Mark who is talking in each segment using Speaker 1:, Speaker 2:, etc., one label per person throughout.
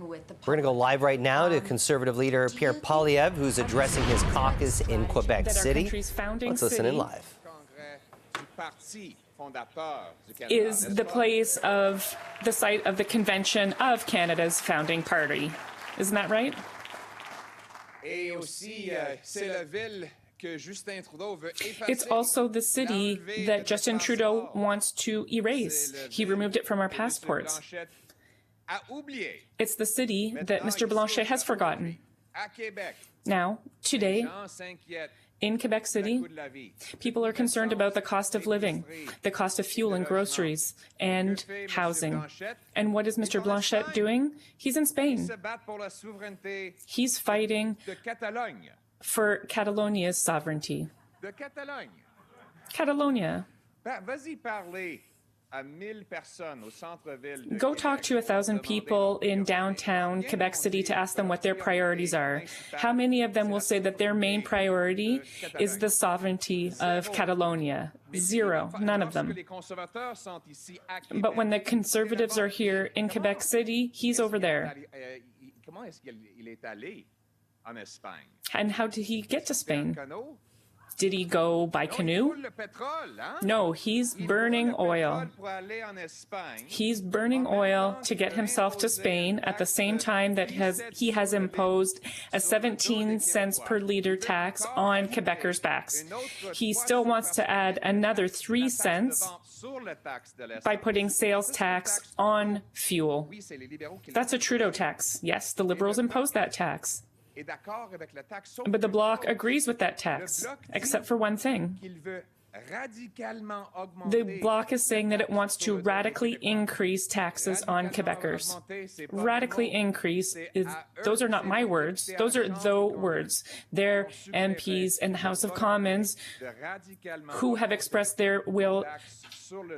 Speaker 1: We're going to go live right now to Conservative leader Pierre Poilievre, who's addressing his caucus in Quebec City. Let's listen in live.
Speaker 2: Is the place of the site of the convention of Canada's founding party. Isn't that right? It's also the city that Justin Trudeau wants to erase. He removed it from our passports. It's the city that Mr. Blanchet has forgotten. Now, today, in Quebec City, people are concerned about the cost of living, the cost of fuel and groceries, and housing. And what is Mr. Blanchet doing? He's in Spain. He's fighting for Catalonia's sovereignty. Catalonia. Go talk to 1,000 people in downtown Quebec City to ask them what their priorities are. How many of them will say that their main priority is the sovereignty of Catalonia? Zero. None of them. But when the Conservatives are here in Quebec City, he's over there. And how did he get to Spain? Did he go by canoe? No, he's burning oil. He's burning oil to get himself to Spain at the same time that he has imposed a 17 cents per liter tax on Quebecers' backs. He still wants to add another 3 cents by putting sales tax on fuel. That's a Trudeau tax. Yes, the Liberals imposed that tax. But the Bloc agrees with that tax, except for one thing. The Bloc is saying that it wants to radically increase taxes on Quebecers. Radically increase, those are not my words, those are the words. They're MPs in the House of Commons who have expressed their will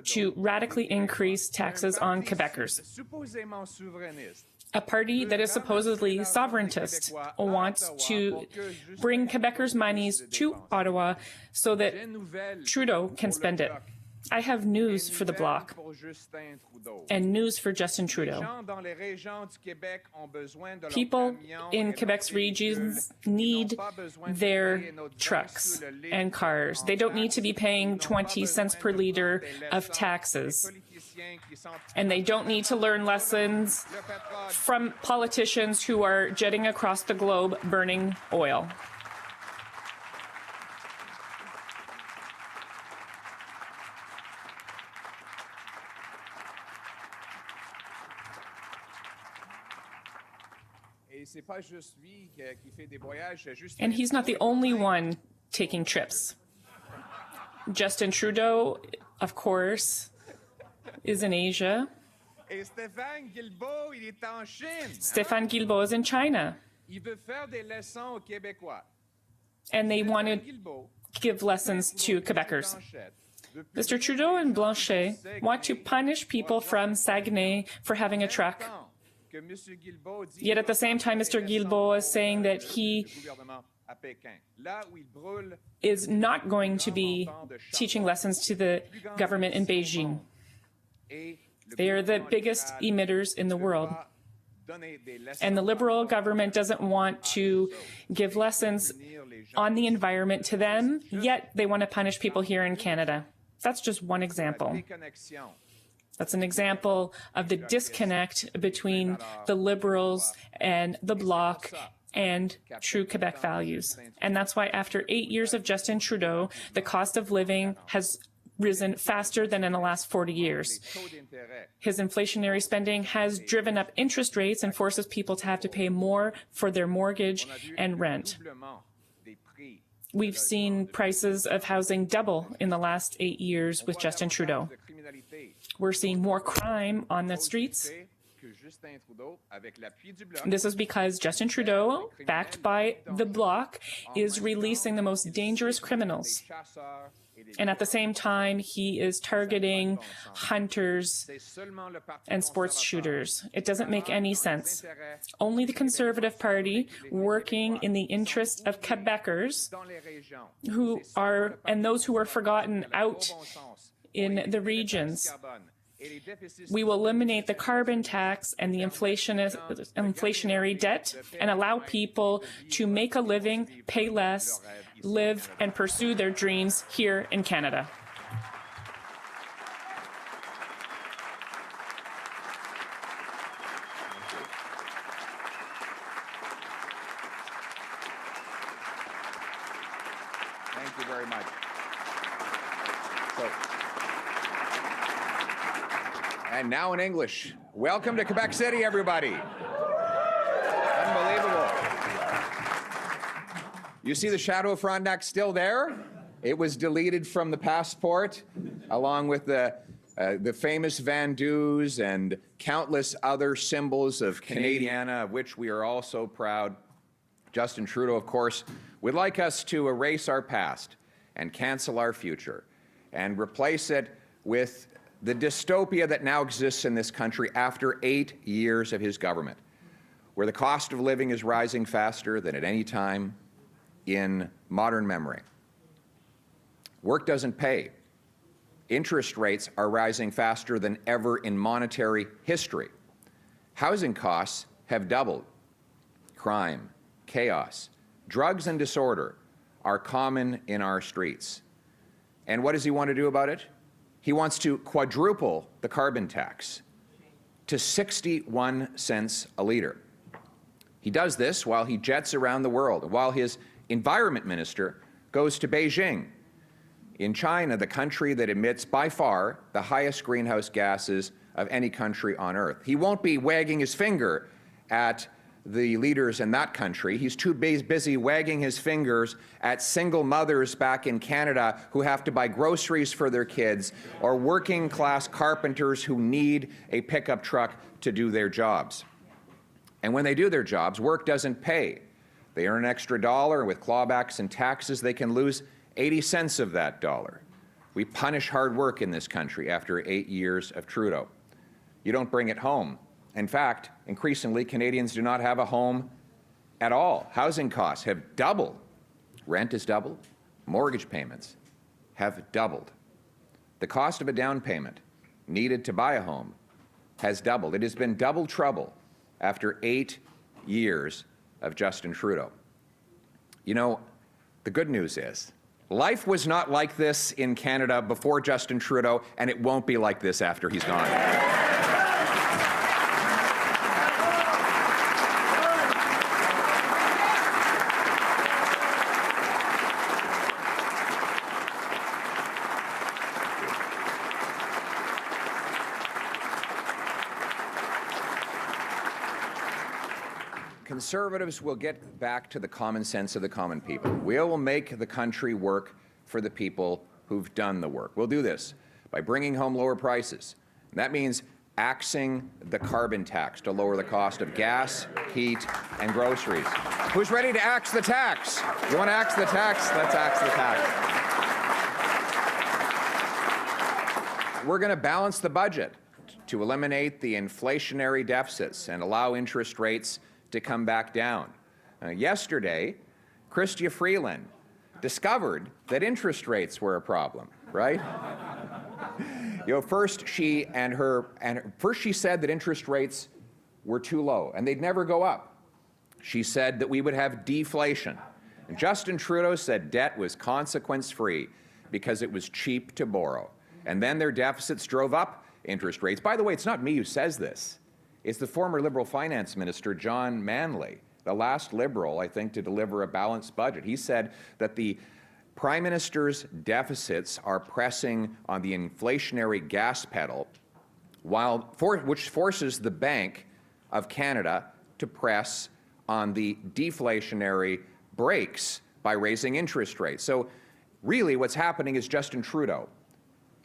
Speaker 2: to radically increase taxes on Quebecers. A party that is supposedly sovereigntist wants to bring Quebecers' monies to Ottawa so that Trudeau can spend it. I have news for the Bloc and news for Justin Trudeau. People in Quebec's regions need their trucks and cars. They don't need to be paying 20 cents per liter of taxes. And they don't need to learn lessons from politicians who are jetting across the globe burning oil. And he's not the only one taking trips. Justin Trudeau, of course, is in Asia. Stéphane Guilbeault is in China. And they want to give lessons to Quebecers. Mr. Trudeau and Blanchet want to punish people from Saguenay for having a truck. Yet at the same time, Mr. Guilbeault is saying that he is not going to be teaching lessons to the government in Beijing. They are the biggest emitters in the world. And the Liberal government doesn't want to give lessons on the environment to them, yet they want to punish people here in Canada. That's just one example. That's an example of the disconnect between the Liberals and the Bloc and true Quebec values. And that's why after 8 years of Justin Trudeau, the cost of living has risen faster than in the last 40 years. His inflationary spending has driven up interest rates and forces people to have to pay more for their mortgage and rent. We've seen prices of housing double in the last 8 years with Justin Trudeau. We're seeing more crime on the streets. This is because Justin Trudeau, backed by the Bloc, is releasing the most dangerous criminals. And at the same time, he is targeting hunters and sports shooters. It doesn't make any sense. Only the Conservative Party, working in the interest of Quebecers, and those who are forgotten out in the regions, We will eliminate the carbon tax and the inflationary debt and allow people to make a living, pay less, live and pursue their dreams here in Canada.
Speaker 3: Thank you very much. And now in English. Welcome to Quebec City, everybody. Unbelievable. You see the shadow of Frontenac still there? It was deleted from the passport, along with the famous Vandus and countless other symbols of Canadiana, of which we are all so proud. Justin Trudeau, of course, would like us to erase our past and cancel our future and replace it with the dystopia that now exists in this country after 8 years of his government, where the cost of living is rising faster than at any time in modern memory. Work doesn't pay. Interest rates are rising faster than ever in monetary history. Housing costs have doubled. Crime, chaos, drugs and disorder are common in our streets. And what does he want to do about it? He wants to quadruple the carbon tax to 61 cents a litre. He does this while he jets around the world, while his environment minister goes to Beijing, in China, the country that emits by far the highest greenhouse gases of any country on Earth. He won't be wagging his finger at the leaders in that country. He's too busy wagging his fingers at single mothers back in Canada who have to buy groceries for their kids, or working class carpenters who need a pickup truck to do their jobs. And when they do their jobs, work doesn't pay. They earn an extra $1, and with clawbacks and taxes, they can lose 80 cents of that dollar. We punish hard work in this country after 8 years of Trudeau. You don't bring it home. In fact, increasingly, Canadians do not have a home at all. Housing costs have doubled. Rent has doubled. Mortgage payments have doubled. The cost of a down payment needed to buy a home has doubled. It has been double trouble after 8 years of Justin Trudeau. You know, the good news is, life was not like this in Canada before Justin Trudeau, and it won't be like this after he's gone. Conservatives will get back to the common sense of the common people. We will make the country work for the people who've done the work. We'll do this by bringing home lower prices. And that means axing the carbon tax to lower the cost of gas, heat, and groceries. Who's ready to axe the tax? You want to axe the tax? Let's axe the tax. We're going to balance the budget to eliminate the inflationary deficits and allow interest rates to come back down. Yesterday, Chrystia Freeland discovered that interest rates were a problem, right? First she said that interest rates were too low and they'd never go up. She said that we would have deflation. And Justin Trudeau said debt was consequence-free because it was cheap to borrow. And then their deficits drove up interest rates. By the way, it's not me who says this. It's the former Liberal Finance Minister, John Manley, the last Liberal, I think, to deliver a balanced budget. He said that the Prime Minister's deficits are pressing on the inflationary gas pedal, which forces the Bank of Canada to press on the deflationary brakes by raising interest rates. So really what's happening is Justin Trudeau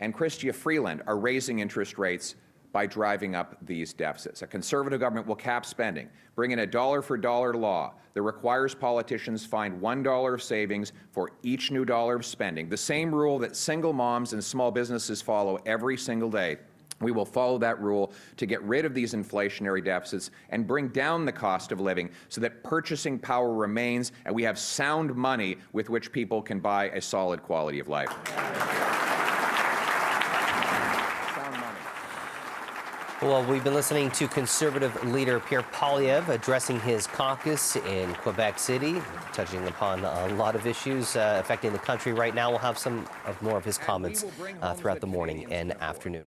Speaker 3: and Chrystia Freeland are raising interest rates by driving up these deficits. A Conservative government will cap spending, bring in a dollar-for-dollar law that requires politicians find $1 of savings for each new dollar of spending, the same rule that single moms and small businesses follow every single day. We will follow that rule to get rid of these inflationary deficits and bring down the cost of living so that purchasing power remains and we have sound money with which people can buy a solid quality of life.
Speaker 1: Well, we've been listening to Conservative leader Pierre Poilievre addressing his caucus in Quebec City, touching upon a lot of issues affecting the country right now. We'll have some more of his comments throughout the morning and afternoon.